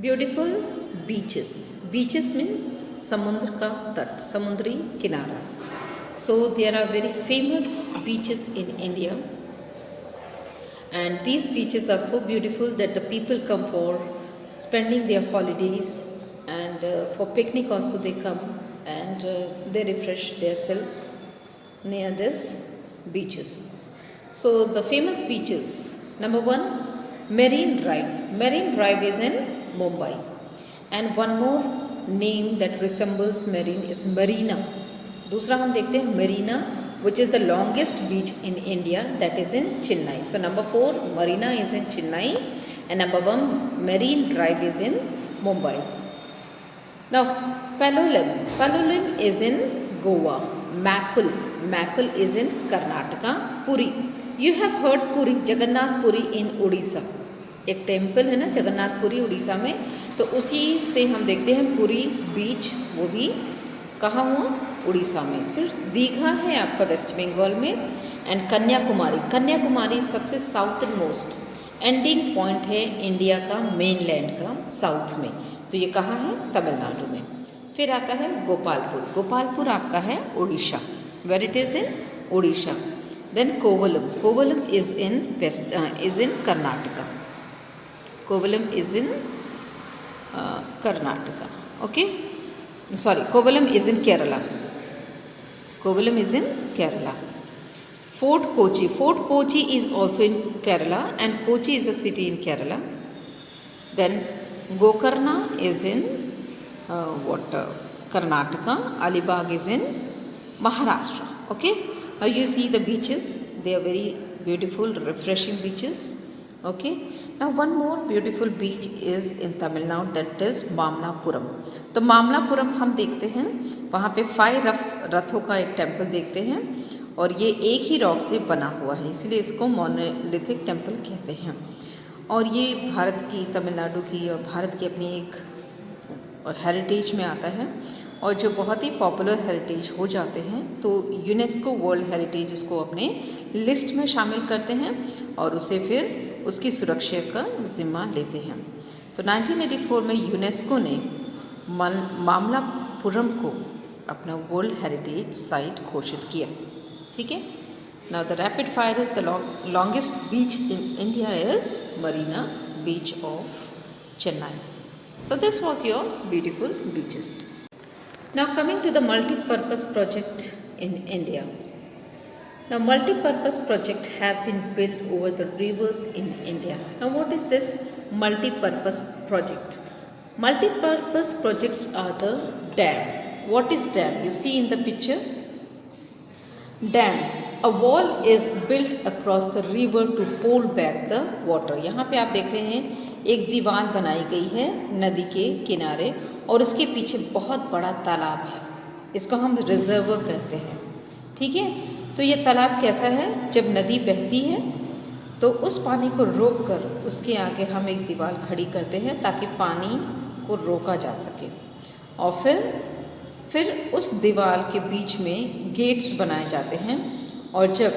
Beautiful beaches. Beaches means समुद्र का तट, समुद्री किनारा. So there are very famous beaches in India, and these beaches are so beautiful that the people come for spending their holidays, and for picnic also they come, and they refresh themselves near this beaches. So the famous beaches, number one, Marine Drive. Marine Drive is in Mumbai, and one more name that resembles marine is Marina. दूसरा हम देखते हैं Marina, which is the longest beach in India, that is in Chennai. So number 4, Marina is in Chennai, and number 1, Marine Drive is in Mumbai. Now Palolem. Palolem is in Goa. Maple is in Karnataka. Puri. You have heard Puri, Jagannath Puri in Odisha. एक temple है ना जगन्नाथपुरी उड़ीसा में, तो उसी से हम देखते हैं पुरी बीच, वो भी कहाँ हुआ, उड़ीसा में. फिर दीघा है आपका वेस्ट बंगाल में, एंड कन्याकुमारी सबसे साउथर्न मोस्ट एंडिंग पॉइंट है इंडिया का मेनलैंड का साउथ में, तो ये कहाँ है, तमिलनाडु में. फिर आता है गोपालपुर आपका है Orissa, where it is in Orissa. Then Kovalam is in Karnataka. Kovalam is in Karnataka. Okay, sorry, Kovalam is in Kerala. Fort Kochi is also in Kerala, and Kochi is a city in Kerala. Then Gokarna is in Karnataka. Alibag is in Maharashtra. Okay, now you see the beaches, they are very beautiful, refreshing beaches. Okay, now one more beautiful beach is in Tamil Nadu, that is Mamallapuram. तो मामलापुरम हम देखते हैं, वहाँ पे 5 रथों का एक temple देखते हैं, और ये एक ही रॉक से बना हुआ है, इसलिए इसको मोनोलिथिक टेम्पल कहते हैं. और ये भारत की, तमिलनाडु की और भारत की अपनी एक हेरिटेज में आता है, और जो बहुत ही पॉपुलर हेरिटेज हो जाते हैं तो यूनेस्को वर्ल्ड हेरिटेज उसको अपने लिस्ट में शामिल करते हैं, और उसे फिर उसकी सुरक्षा का जिम्मा लेते हैं. तो 1984 में यूनेस्को ने मामलापुरम को अपना वर्ल्ड हेरिटेज साइट घोषित किया. ठीक है. Now the rapid fire is the longest beach in India is Marina beach of Chennai. So this was your beautiful beaches. Now coming to the multi-purpose project in India. Now multi-purpose projects have been built over the rivers in India. Now what is this multi-purpose project? Multi-purpose projects are the dam. What is dam? You see in the picture. Dam. A wall is built across the river to hold back the water. यहाँ पे आप देख रहे हैं एक दीवार बनाई गई है नदी के किनारे, और उसके पीछे बहुत बड़ा तालाब है, इसको हम रिजर्वर कहते हैं. ठीक है. तो ये तालाब कैसा है, जब नदी बहती है तो उस पानी को रोककर उसके आगे हम एक दीवार खड़ी करते हैं ताकि पानी को रोका जा सके, और फिर उस दीवार के बीच में गेट्स बनाए जाते हैं, और जब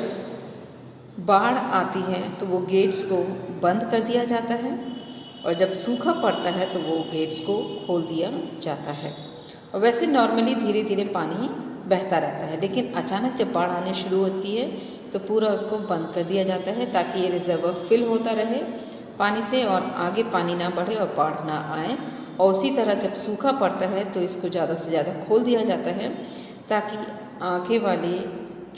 बाढ़ आती है तो वो गेट्स को बंद कर दिया जाता है, और जब सूखा पड़ता है तो वो गेट्स को खोल दिया जाता है. और वैसे नॉर्मली धीरे धीरे पानी बहता रहता है, लेकिन अचानक जब बाढ़ आने शुरू होती है तो पूरा उसको बंद कर दिया जाता है ताकि ये रिजर्वर फिल होता रहे पानी से, और आगे पानी ना बढ़े और बाढ़ ना आए. और उसी तरह जब सूखा पड़ता है तो इसको ज़्यादा से ज़्यादा खोल दिया जाता है ताकि आगे वाले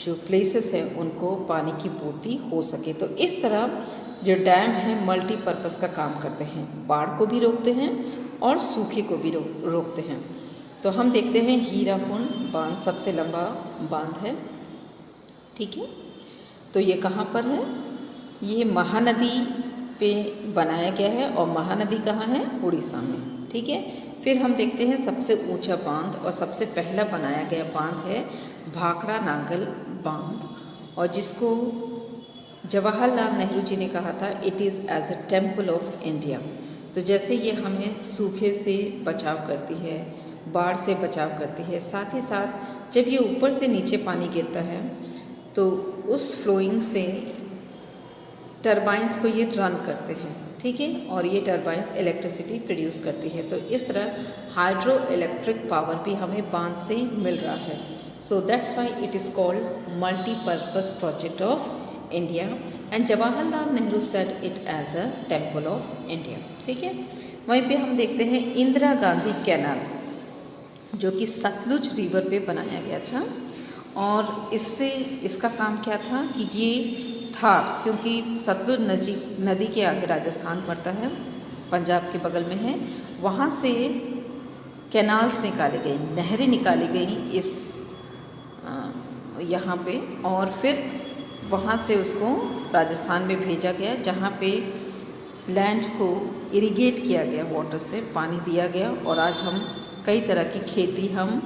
जो प्लेसेस हैं उनको पानी की पूर्ति हो सके. तो इस तरह जो डैम है मल्टीपर्पज़ का काम करते हैं, बाढ़ को भी रोकते हैं और सूखे को भी रोकते हैं. तो हम देखते हैं हीराकुंड बांध सबसे लंबा बांध है. ठीक है. तो ये कहाँ पर है, ये महानदी पे बनाया गया है, और महानदी कहाँ है, उड़ीसा में. ठीक है. फिर हम देखते हैं सबसे ऊंचा बांध, और सबसे पहला बनाया गया बांध है भाखड़ा नांगल बांध, और जिसको जवाहरलाल नेहरू जी ने कहा था it is as a temple of India. तो जैसे ये हमें सूखे से बचाव करती है, बाढ़ से बचाव करती है, साथ ही साथ जब ये ऊपर से नीचे पानी गिरता है तो उस फ्लोइंग से टरबाइंस को ये रन करते हैं, ठीक है, और ये टरबाइंस इलेक्ट्रिसिटी प्रोड्यूस करती है। तो इस तरह हाइड्रो इलेक्ट्रिक पावर भी हमें बांध से मिल रहा है। So that's why it is called multipurpose project of India and Jawaharlal Nehru set it as a temple of India, ठीक है। वहीं पे हम देखते हैं इंदिरा गांधी कैनाल, जो कि सतलुज रिवर पे बनाया गया था, और इससे इसका काम क्या था कि ये था, क्योंकि सतलुज नदी के आगे राजस्थान पड़ता है, पंजाब के बगल में है, वहाँ से कैनाल्स निकाली गई, नहरें निकाली गई इस यहाँ पे, और फिर वहाँ से उसको राजस्थान में भेजा गया, जहाँ पे लैंड को इरिगेट किया गया, वाटर से पानी दिया गया, और आज हम कई तरह की खेती हम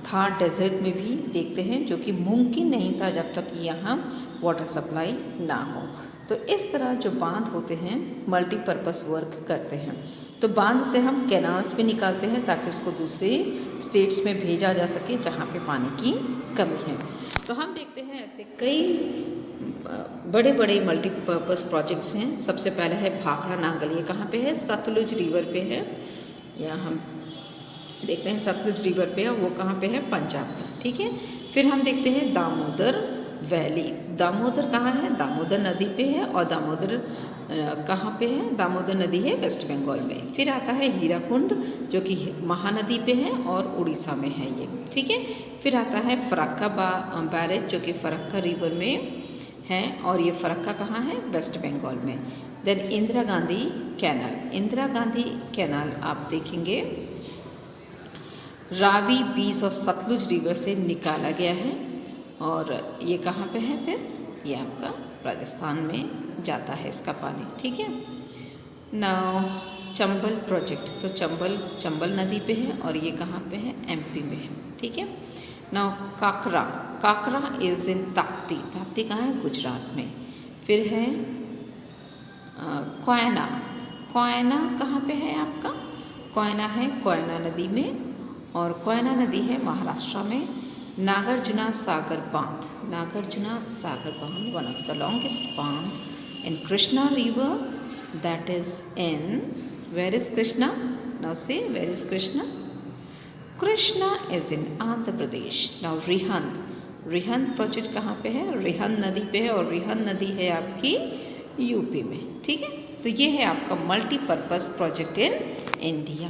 थार डेजर्ट में भी देखते हैं, जो कि मुमकिन नहीं था जब तक यहाँ वाटर सप्लाई ना हो। तो इस तरह जो बांध होते हैं मल्टीपर्पज़ वर्क करते हैं। तो बांध से हम कैनाल्स भी निकालते हैं ताकि उसको दूसरे स्टेट्स में भेजा जा सके जहाँ पे पानी की कमी है। तो हम देखते हैं ऐसे कई बड़े बड़े मल्टीपर्पज़ प्रोजेक्ट्स हैं। सबसे पहला है भाखड़ा नांगल, ये कहाँ पे है? सतलुज रिवर पे है। यहाँ हम देखते हैं सतलुज रिवर पे है, वो कहाँ पे है? पंजाब में, ठीक है। फिर हम देखते हैं दामोदर वैली। दामोदर कहाँ है? दामोदर नदी पे है, और दामोदर कहाँ पे है? दामोदर नदी है वेस्ट बंगाल में। फिर आता है हीराकुंड, जो कि महानदी पे है और उड़ीसा में है ये, ठीक है। फिर आता है फरक्का बैरेज, जो कि फरक्का रिवर में है, और ये फरक्का कहाँ है? वेस्ट बंगाल में। Then Indira Gandhi canal. Indira Gandhi canal आप देखेंगे रावी बीच और सतलुज रिवर से निकाला गया है, और ये कहाँ पे है? फिर ये आपका राजस्थान में जाता है इसका पानी, ठीक है। नाउ चंबल प्रोजेक्ट, तो चंबल नदी पे है, और ये कहाँ पे है? एमपी में है, ठीक है। Now Kakra is in Tapti. Tapti कहाँ है? गुजरात में। फिर है कोयना कहाँ पे है आपका? कोयना है कोयना नदी में, और कोयना नदी है महाराष्ट्र में। नागार्जुना सागर बांध, वन ऑफ द लॉन्गेस्ट बांध in Krishna river, that is in, where is Krishna? Now say where is Krishna? Krishna is in Andhra Pradesh. Now Rihand project कहाँ पे है? रिहंद नदी पे है, और रिहंद नदी है आपकी यूपी में, ठीक है। तो ये है आपका मल्टीपर्पज़ प्रोजेक्ट इन इंडिया।